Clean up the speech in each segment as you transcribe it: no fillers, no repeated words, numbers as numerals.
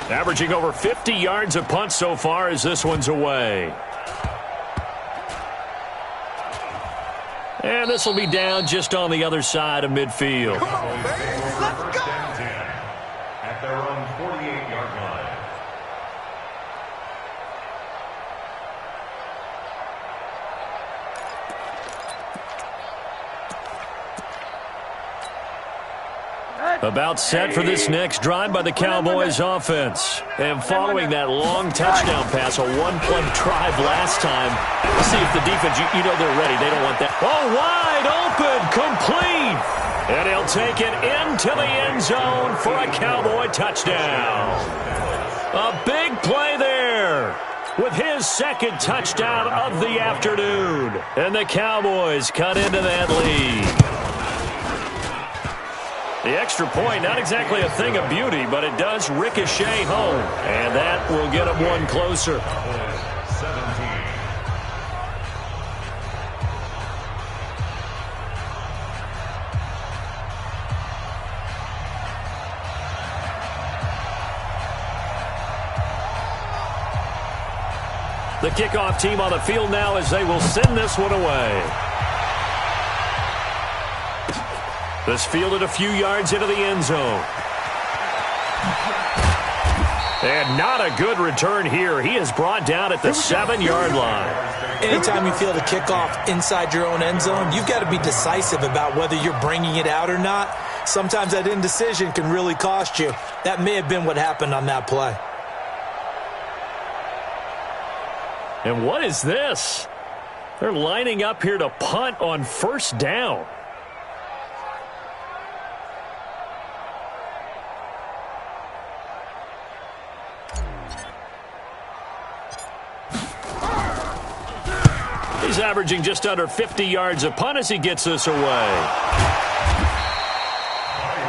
Averaging over 50 yards a punt so far as this one's away. And this will be down just on the other side of midfield. Come on, baby. Let's go. At their own 48-yard line. About set for this next drive by the Cowboys offense. And following that long touchdown pass, a one-play drive last time. Let's see if the defense, you know they're ready. They don't want that. Oh, wide open, complete. And he'll take it into the end zone for a Cowboy touchdown. A big play there with his second touchdown of the afternoon. And the Cowboys cut into that lead. The extra point, not exactly a thing of beauty, but it does ricochet home. And that will get them one closer. 17. The kickoff team on the field now as they will send this one away. This fielded a few yards into the end zone. And not a good return here. He is brought down at the 7-yard line. Anytime you field a kickoff inside your own end zone, you've got to be decisive about whether you're bringing it out or not. Sometimes that indecision can really cost you. That may have been what happened on that play. And what is this? They're lining up here to punt on first down. He's averaging just under 50 yards a punt as he gets this away.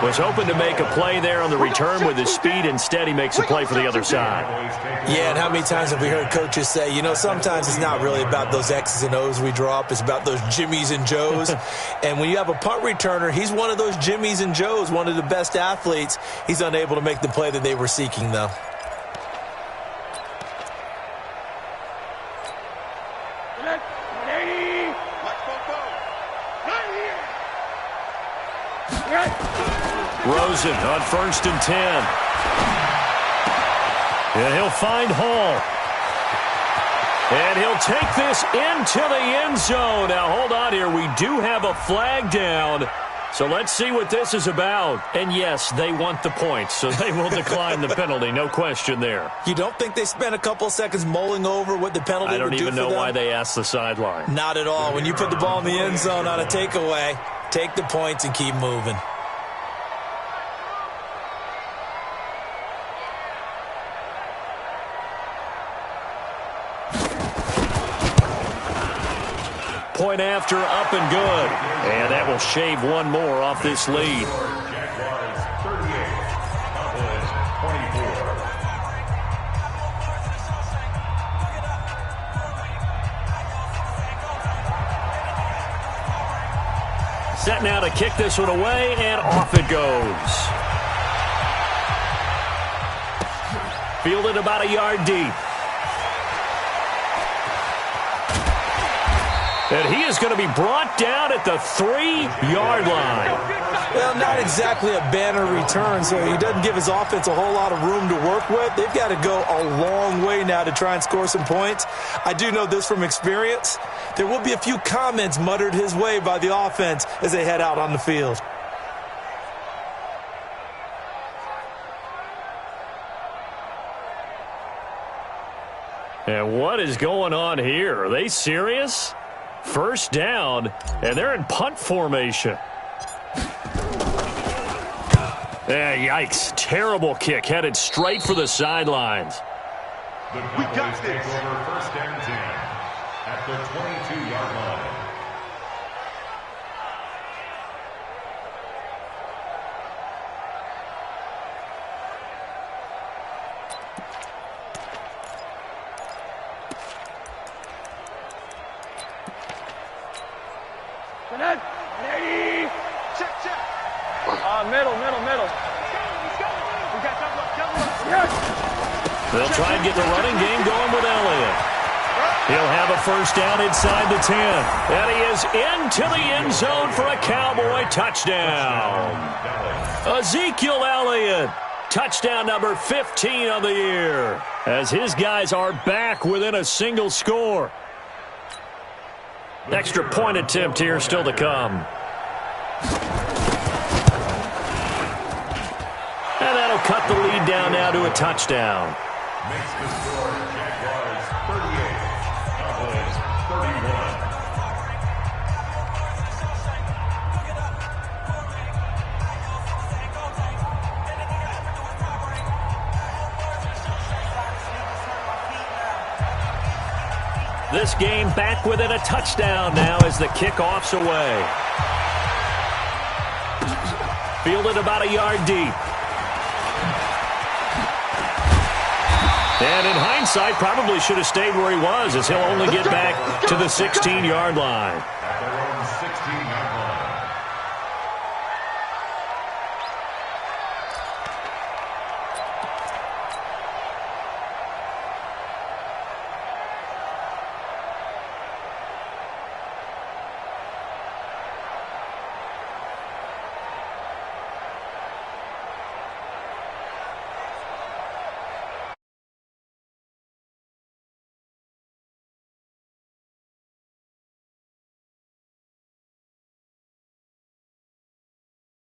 Was hoping to make a play there on the return with his speed. Instead, he makes a play for the other side. Yeah, and how many times have we heard coaches say, you know, sometimes it's not really about those X's and O's we draw up. It's about those Jimmies and Joes. And when you have a punt returner, he's one of those Jimmies and Joes, one of the best athletes. He's unable to make the play that they were seeking, though. Rosen on 1st and 10. And he'll find Hall. And he'll take this into the end zone. Now, hold on here. We do have a flag down. So let's see what this is about. And, yes, they want the points, so they will decline the penalty. No question there. You don't think they spent a couple seconds mulling over what the penalty would do for them? I don't even know why they asked the sideline. Not at all. When you put the ball in the end zone on a takeaway, take the points and keep moving. Point after, up and good. And that will shave one more off this lead. Jaguars 38, Cowboys 24. Set now to kick this one away, and off it goes. Fielded about a yard deep. And he is going to be brought down at the 3-yard line. Well, not exactly a banner return, so he doesn't give his offense a whole lot of room to work with. They've got to go a long way now to try and score some points. I do know this from experience. There will be a few comments muttered his way by the offense as they head out on the field. And what is going on here? Are they serious? First down, and they're in punt formation. Yikes. Terrible kick. Headed straight for the sidelines. The Cowboys take over 1st and 10 at the 22-yard line. Middle. Let's go. We got double up. Yes. They'll try and get the running game going with Elliott. He'll have a first down inside the 10. And he is into the end zone for a Cowboy touchdown. Ezekiel Elliott, touchdown number 15 of the year, as his guys are back within a single score. Extra point attempt here still to come. And that'll cut the lead down now to a touchdown. Makes the score Jaguars 38, Cowboys 31. This game back within a touchdown now as the kickoff's away. Fielded about a yard deep. And in hindsight, probably should have stayed where he was, as he'll only get back to the 16-yard line. At their own 16-yard line.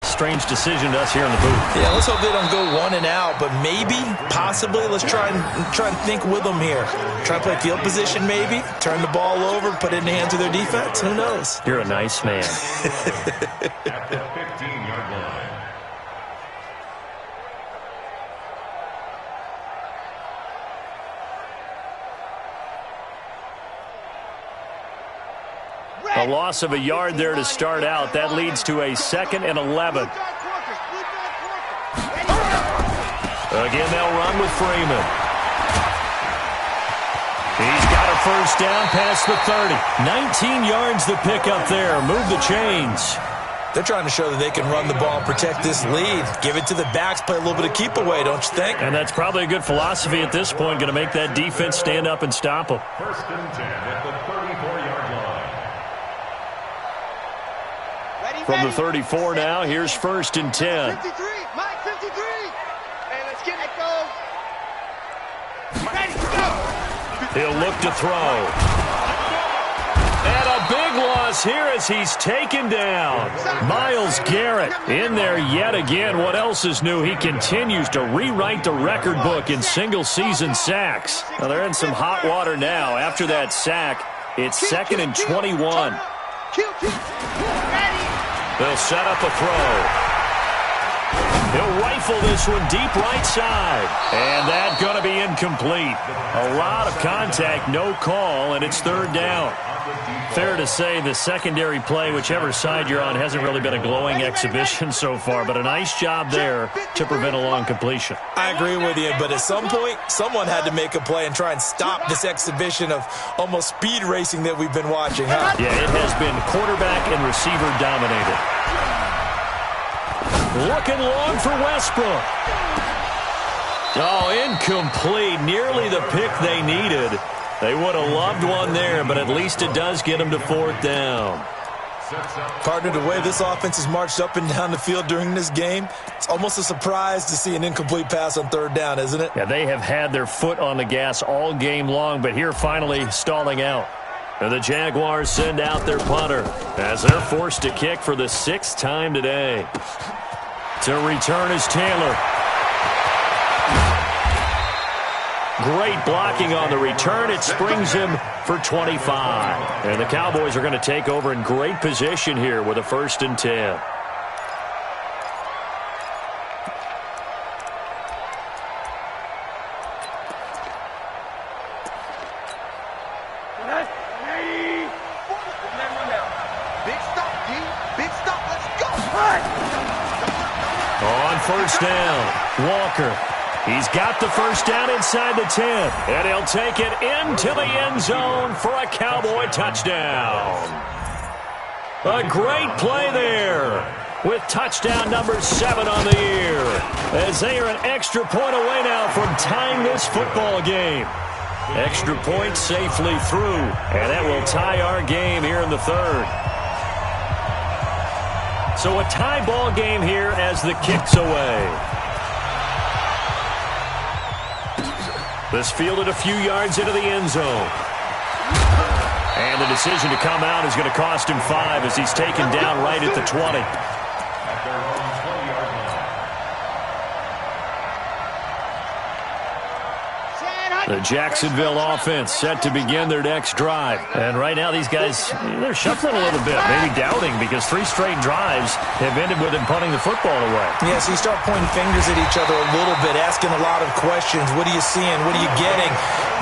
Strange decision to us here in the booth. Yeah, let's hope they don't go 1 and out, but maybe, possibly, let's try and think with them here. Try and play field position maybe, turn the ball over, put it in the hands of their defense. Who knows? You're a nice man. At the 15-yard line. A loss of a yard there to start out. That leads to a 2nd and 11. Again, they'll run with Freeman. He's got a first down past the 30. 19 yards the pickup there. Move the chains. They're trying to show that they can run the ball and protect this lead. Give it to the backs, play a little bit of keep away, don't you think? And that's probably a good philosophy at this point. Going to make that defense stand up and stop them. 1st and 10 at the 34-yard line. From the 34 now, here's 1st and 10. 53, Mike, 53. Hey, let's get it, go. Ready, go. He'll look to throw. And a big loss here as he's taken down. Myles Garrett in there yet again. What else is new? He continues to rewrite the record book in single-season sacks. Now, they're in some hot water now. After that sack, it's 2nd and 21. They'll set up a throw. He'll rifle this one deep right side. And that's going to be incomplete. A lot of contact, no call, and it's 3rd down. Fair to say the secondary play, whichever side you're on, hasn't really been a glowing exhibition so far, but a nice job there to prevent a long completion. I agree with you, but at some point, someone had to make a play and try and stop this exhibition of almost speed racing that we've been watching, huh? Yeah, it has been quarterback and receiver dominated. Looking long for Westbrook. Oh, incomplete. Nearly the pick they needed. They would have loved one there, but at least it does get them to 4th down. Partner, the way this offense has marched up and down the field during this game, it's almost a surprise to see an incomplete pass on 3rd down, isn't it? Yeah, they have had their foot on the gas all game long, but here finally stalling out. And the Jaguars send out their punter as they're forced to kick for the 6th time today. To return is Taylor. Great blocking on the return. It springs him for 25. And the Cowboys are going to take over in great position here with a 1st and 10. Big stop, D. Big stop. Let's go. On 1st down, Walker. He's got the first down inside the 10. And he'll take it into the end zone for a Cowboy touchdown. A great play there. with touchdown number 7 on the year, as they are an extra point away now from tying this football game. Extra point safely through, and that will tie our game here in the third. So a tie ball game here as the kick's away. This fielded a few yards into the end zone. And the decision to come out is going to cost him 5 as he's taken down right at the 20. The Jacksonville offense set to begin their next drive. And right now these guys, they're shuffling a little bit, maybe doubting, because 3 straight drives have ended with them punting the football away. Yeah, so you start pointing fingers at each other a little bit, asking a lot of questions. What are you seeing? What are you getting?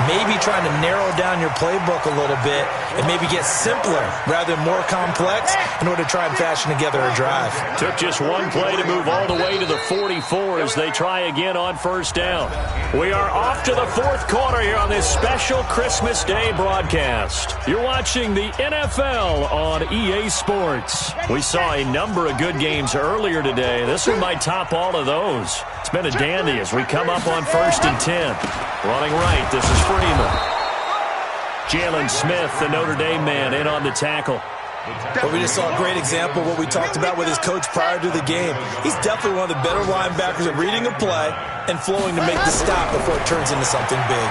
Maybe trying to narrow down your playbook a little bit and maybe get simpler rather than more complex in order to try and fashion together a drive. Took just one play to move all the way to the 44 as they try again on first down. We are off to the fourth quarter here on this special Christmas Day broadcast. You're watching the NFL on EA Sports. We saw a number of good games earlier today. This one might top all of those. It's been a dandy as we come up on 1st and 10. Running right, this is Freeman. Jalen Smith, the Notre Dame man, in on the tackle. Well, we just saw a great example of what we talked about with his coach prior to the game. He's definitely one of the better linebackers at reading a play and flowing to make the stop before it turns into something big.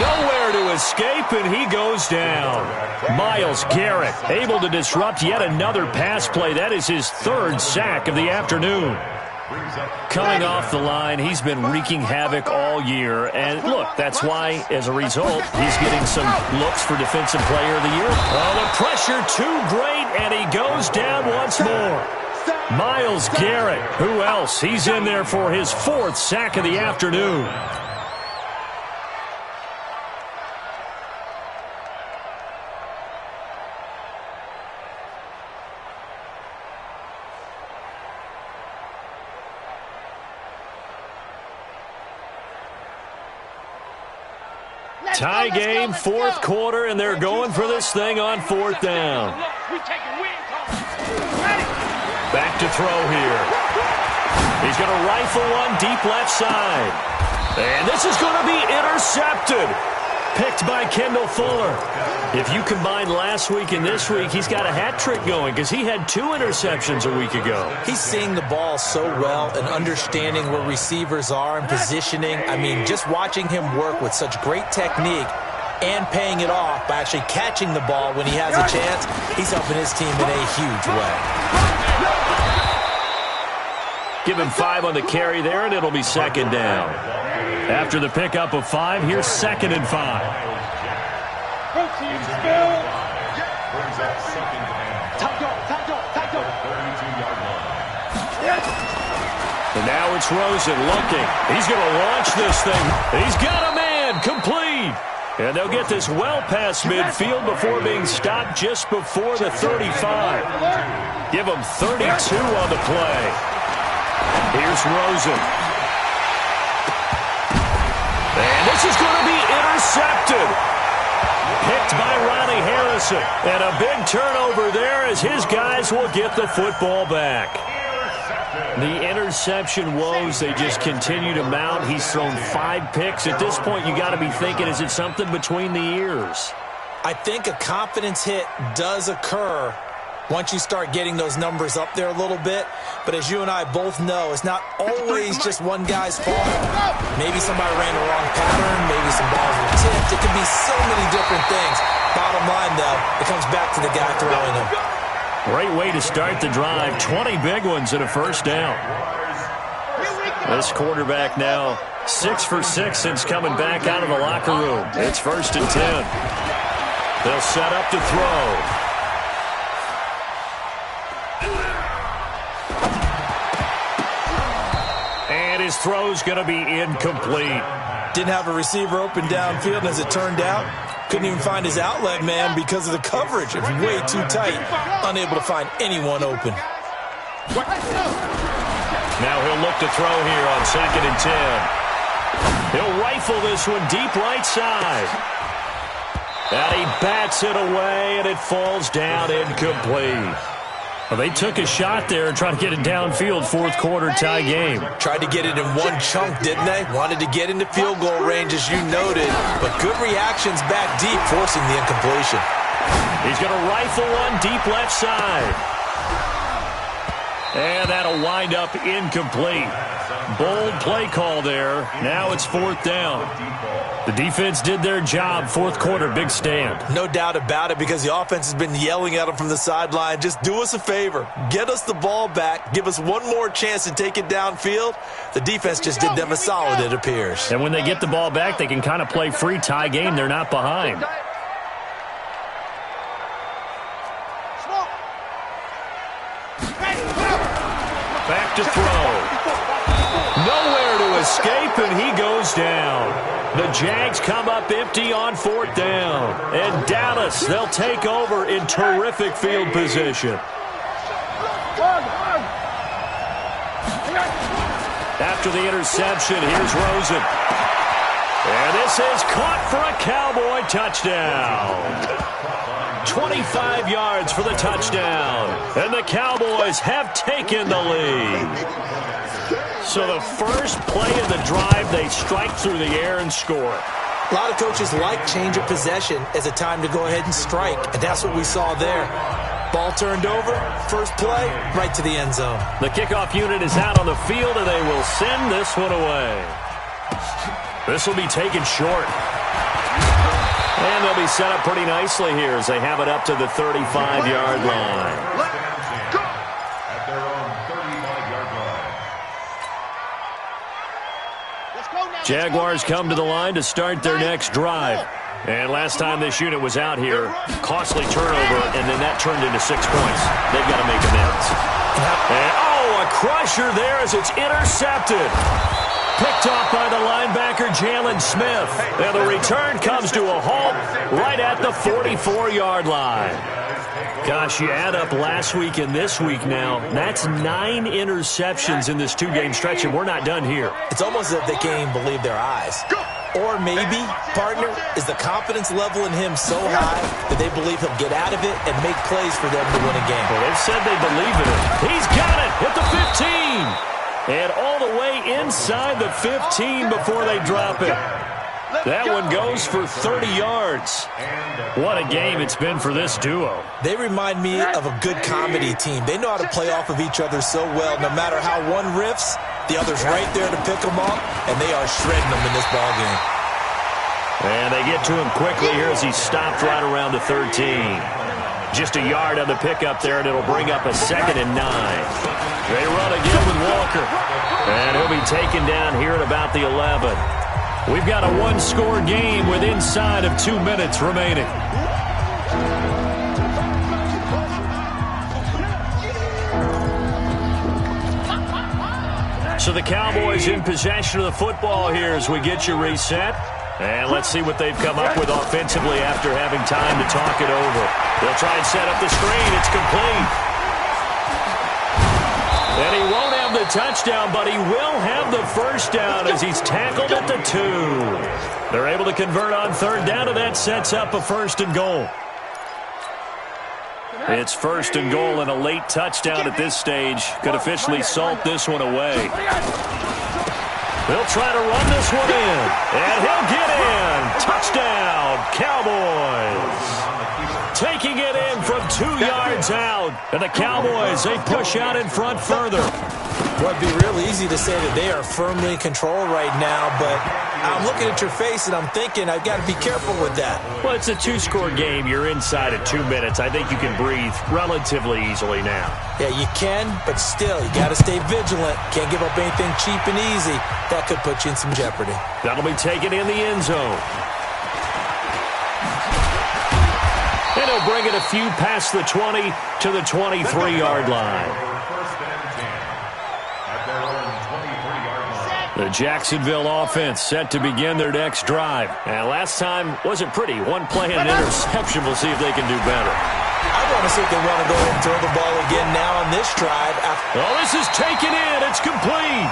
Nowhere to escape, and he goes down. Myles Garrett able to disrupt yet another pass play. That is his 3rd sack of the afternoon. Coming off the line, he's been wreaking havoc all year. And look, that's why, as a result, he's getting some looks for Defensive Player of the Year. Oh, the pressure too great, and he goes down once more. Myles Garrett, who else? He's in there for his 4th sack of the afternoon. Tie game, 4th quarter, and they're going for this thing on 4th down. Back to throw here. He's going to rifle one deep left side. And this is going to be intercepted. Picked by Kendall Fuller. If you combine last week and this week, he's got a hat trick going because he had 2 interceptions a week ago. He's seeing the ball so well and understanding where receivers are and positioning. I mean, just watching him work with such great technique and paying it off by actually catching the ball when he has a chance, he's helping his team in a huge way. Give him 5 on the carry there, and it'll be 2nd down. After the pickup of 5, here's 2nd and 5. And now it's Rosen looking. He's going to launch this thing. He's got a man, complete. And they'll get this well past midfield before being stopped just before the 35. Give him 32 on the play. Here's Rosen. And this is going to be intercepted. Picked by Ronnie Harrison. And a big turnover there as his guys will get the football back. The interception woes, they just continue to mount. He's thrown 5 picks. At this point, you got to be thinking, is it something between the ears? I think a confidence hit does occur once you start getting those numbers up there a little bit. But as you and I both know, it's not always just one guy's fault. Maybe somebody ran the wrong pattern. Maybe some balls were tipped. It could be so many different things. Bottom line, though, it comes back to the guy throwing them. Great way to start the drive. 20 big ones and a 1st down. This quarterback now 6 for 6 since coming back out of the locker room. It's 1st and 10. They'll set up to throw. And his throw's going to be incomplete. Didn't have a receiver open downfield, and as it turned out, couldn't even find his outlet man because of the coverage. It was way too tight. Unable to find anyone open. Now he'll look to throw here on 2nd and 10. He'll rifle this one deep right side. And he bats it away, and it falls down incomplete. Well, they took a shot there and tried to get it downfield, fourth quarter tie game. Tried to get it in one chunk, didn't they? Wanted to get into field goal range, as you noted, but good reactions back deep, forcing the incompletion. He's going to rifle one deep left side. And that'll wind up incomplete. Bold play call there. Now it's fourth down. The defense did their job. Fourth quarter, big stand. No doubt about it, because the offense has been yelling at them from the sideline. Just do us a favor. Get us the ball back. Give us one more chance to take it downfield. The defense just did them a solid, it appears. And when they get the ball back, they can kind of play free tie game. They're not behind. Back to throw. Nowhere to escape, and he goes down. The Jags come up empty on fourth down. And Dallas, they'll take over in terrific field position. After the interception, here's Rosen. And this is caught for a Cowboy touchdown. 25 yards for the touchdown. And the Cowboys have taken the lead. So the first play of the drive, they strike through the air and score. A lot of coaches like change of possession as a time to go ahead and strike, and that's what we saw there. Ball turned over, first play, right to the end zone. The kickoff unit is out on the field, and they will send this one away. This will be taken short. And they'll be set up pretty nicely here as they have it up to the 35-yard line. At their own 35-yard line. Jaguars come to the line to start their next drive. And last time this unit was out here, costly turnover, and then that turned into 6 points. They've got to make amends. And, a crusher there as it's intercepted. Picked off by the linebacker, Jalen Smith. And the return comes to a halt right at the 44-yard line. Gosh, you add up last week and this week now, that's 9 interceptions in this two-game stretch, and we're not done here. It's almost as if they can't even believe their eyes. Or maybe, partner, is the confidence level in him so high that they believe he'll get out of it and make plays for them to win a game. Well, they've said they believe in him. He's got it at the 15. And all the way inside the 15 before they drop it. That one goes for 30 yards. What a game it's been for this duo. They remind me of a good comedy team. They know how to play off of each other so well. No matter how one riffs, the other's right there to pick them up, and they are shredding them in this ballgame. And they get to him quickly here as he stopped right around the 13. Just a yard on the pickup there, and it'll bring up a 2nd and 9. They run again with Walker. And he'll be taken down here at about the 11. We've got a one-score game with inside of 2 minutes remaining. So the Cowboys in possession of the football here as we get you reset. And let's see what they've come up with offensively after having time to talk it over. They'll try and set up the screen. It's complete. And he won't have the touchdown, but he will have the first down as he's tackled at the 2. They're able to convert on third down, and that sets up a 1st and goal. It's 1st and goal, and a late touchdown at this stage could officially salt this one away. They'll try to run this one in, and he'll get in. Touchdown, Cowboys. Taking it in from 2 yards out, and the Cowboys, they push out in front further. Well, it'd be real easy to say that they are firmly in control right now, but I'm looking at your face and I'm thinking I've got to be careful with that. Well, it's a 2-score game. You're inside at 2 minutes. I think you can breathe relatively easily now. Yeah, you can, but still, you got to stay vigilant. Can't give up anything cheap and easy. That could put you in some jeopardy. That'll be taken in the end zone. And he'll bring it a few past the 20 to the 23-yard line. The Jacksonville offense set to begin their next drive. And last time wasn't pretty. One play and an interception. We'll see if they can do better. I want to see if they want to go ahead and throw the ball again now on this drive. Oh, this is taken in. It's complete.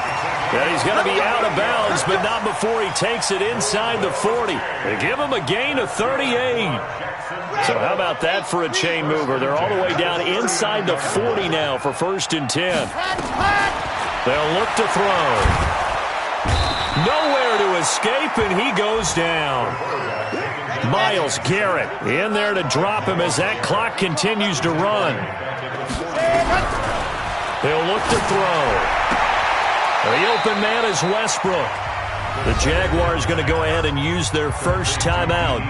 And he's going to be out of bounds, but not before he takes it inside the 40. They give him a gain of 38. So how about that for a chain mover? They're all the way down inside the 40 now for 1st and 10. They'll look to throw. Nowhere to escape, and he goes down. Myles Garrett in there to drop him as that clock continues to run. They'll look to throw. The open man is Westbrook. The Jaguars going to go ahead and use their first timeout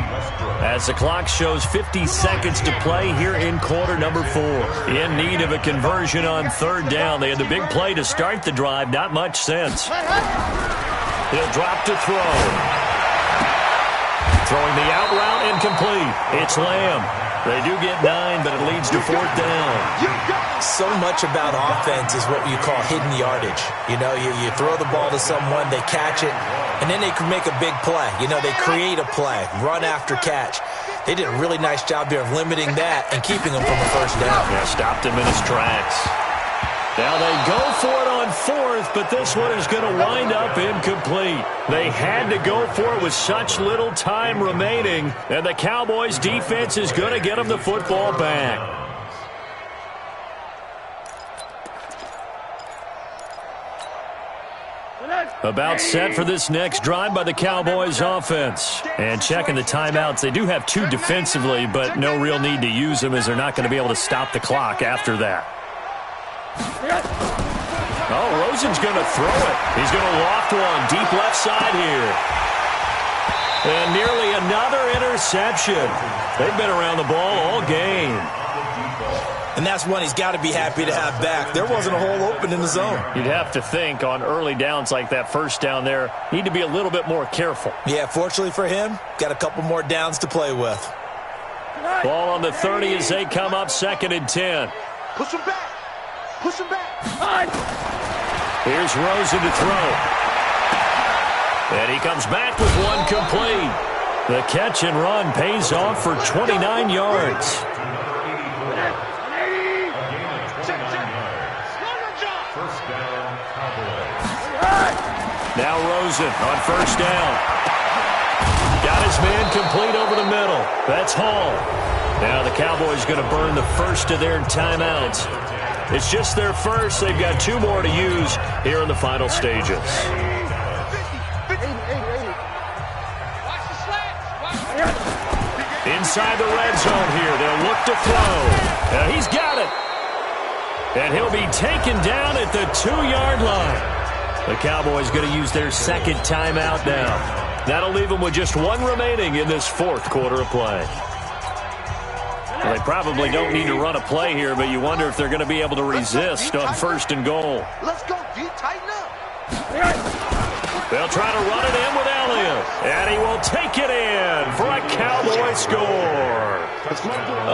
as the clock shows 50 seconds to play here in quarter number 4. In need of a conversion on 3rd down. They had the big play to start the drive. Not much sense. He'll drop to throw. Throwing the out route incomplete. It's Lamb. They do get 9, but it leads to 4th down. So much about offense is what you call hidden yardage. You know, you throw the ball to someone, they catch it, and then they can make a big play. You know, they create a play, run after catch. They did a really nice job here of limiting that and keeping him from a 1st down. Yeah, stopped him in his tracks. Now they go for it on 4th, but this one is going to wind up incomplete. They had to go for it with such little time remaining, and the Cowboys' defense is going to get them the football back. About set for this next drive by the Cowboys offense. And checking the timeouts, they do have 2 defensively, but no real need to use them as they're not going to be able to stop the clock after that. Oh, Rosen's going to throw it. He's going to loft one deep left side here. And nearly another interception. They've been around the ball all game. And that's one he's got to be happy to have back. There wasn't a hole open in the zone. You'd have to think on early downs like that 1st down there, need to be a little bit more careful. Yeah, fortunately for him, got a couple more downs to play with. Ball on the 30 as they come up 2nd and 10. Push him back. Push him back. Here's Rosen to throw. And he comes back with one complete. The catch and run pays off for 29 yards. Now Rosen on 1st down. Got his man complete over the middle. That's Hall. Now the Cowboys going to burn the first of their timeouts. It's just their first. They've got 2 more to use here in the final stages. Inside the red zone here. They'll look to throw. He's got it. And he'll be taken down at the 2-yard line. The Cowboys going to use their 2nd timeout now. That'll leave them with just 1 remaining in this 4th quarter of play. Well, they probably don't need to run a play here, but you wonder if they're going to be able to resist on 1st and goal. Let's go, D. Tighten up. They'll try to run it in with Elliott, and he will take it in for a Cowboy score.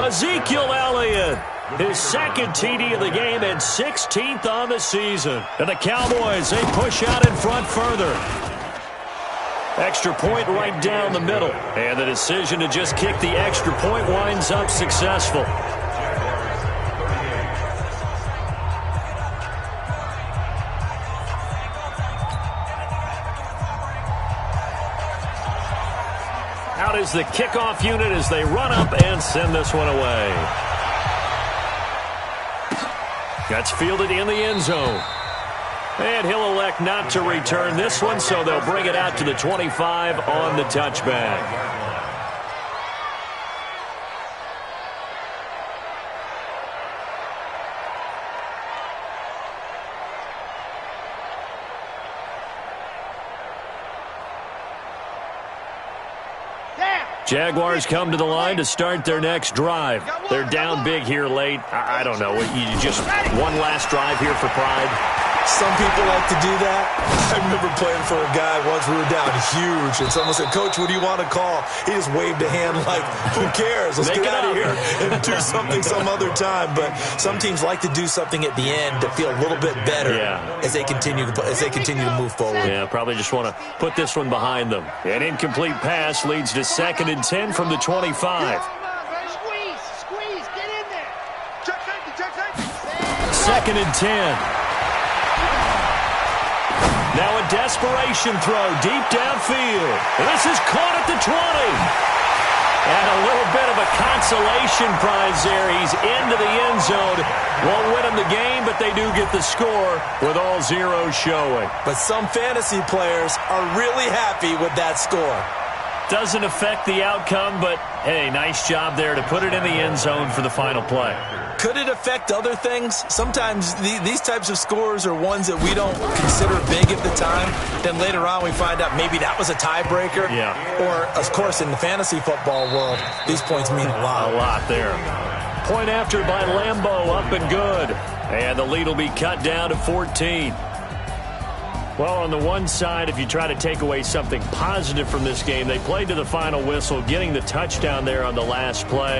Ezekiel Elliott, his 2nd TD of the game and 16th on the season. And the Cowboys, they push out in front further. Extra point right down the middle. And the decision to just kick the extra point winds up successful. Out is the kickoff unit as they run up and send this one away. That's fielded in the end zone. And he'll elect not to return this one, so they'll bring it out to the 25 on the touchback. Jaguars come to the line to start their next drive. They're down big here late. I don't know. You just one last drive here for pride. Some people like to do that. I remember playing for a guy once. We were down huge, and someone said, "Coach, what do you want to call?" He just waved a hand like, "Who cares? Let's get out of here and do something some other time." But some teams like to do something at the end to feel a little bit better as they continue to move forward. Yeah, probably just want to put this one behind them. An incomplete pass leads to 2nd and 10 from the 25. Squeeze, get in there. Check safety. 2nd and 10. Now a desperation throw deep downfield. This is caught at the 20. And a little bit of a consolation prize there. He's into the end zone. Won't win him the game, but they do get the score with all zeros showing. But some fantasy players are really happy with that score. Doesn't affect the outcome, but, hey, nice job there to put it in the end zone for the final play. Could it affect other things? Sometimes these types of scores are ones that we don't consider big at the time. Then later on we find out maybe that was a tiebreaker. Yeah. Or, of course, in the fantasy football world, these points mean a lot. A lot there. Point after by Lambeau, up and good. And the lead will be cut down to 14. Well, on the one side, if you try to take away something positive from this game, they played to the final whistle, getting the touchdown there on the last play.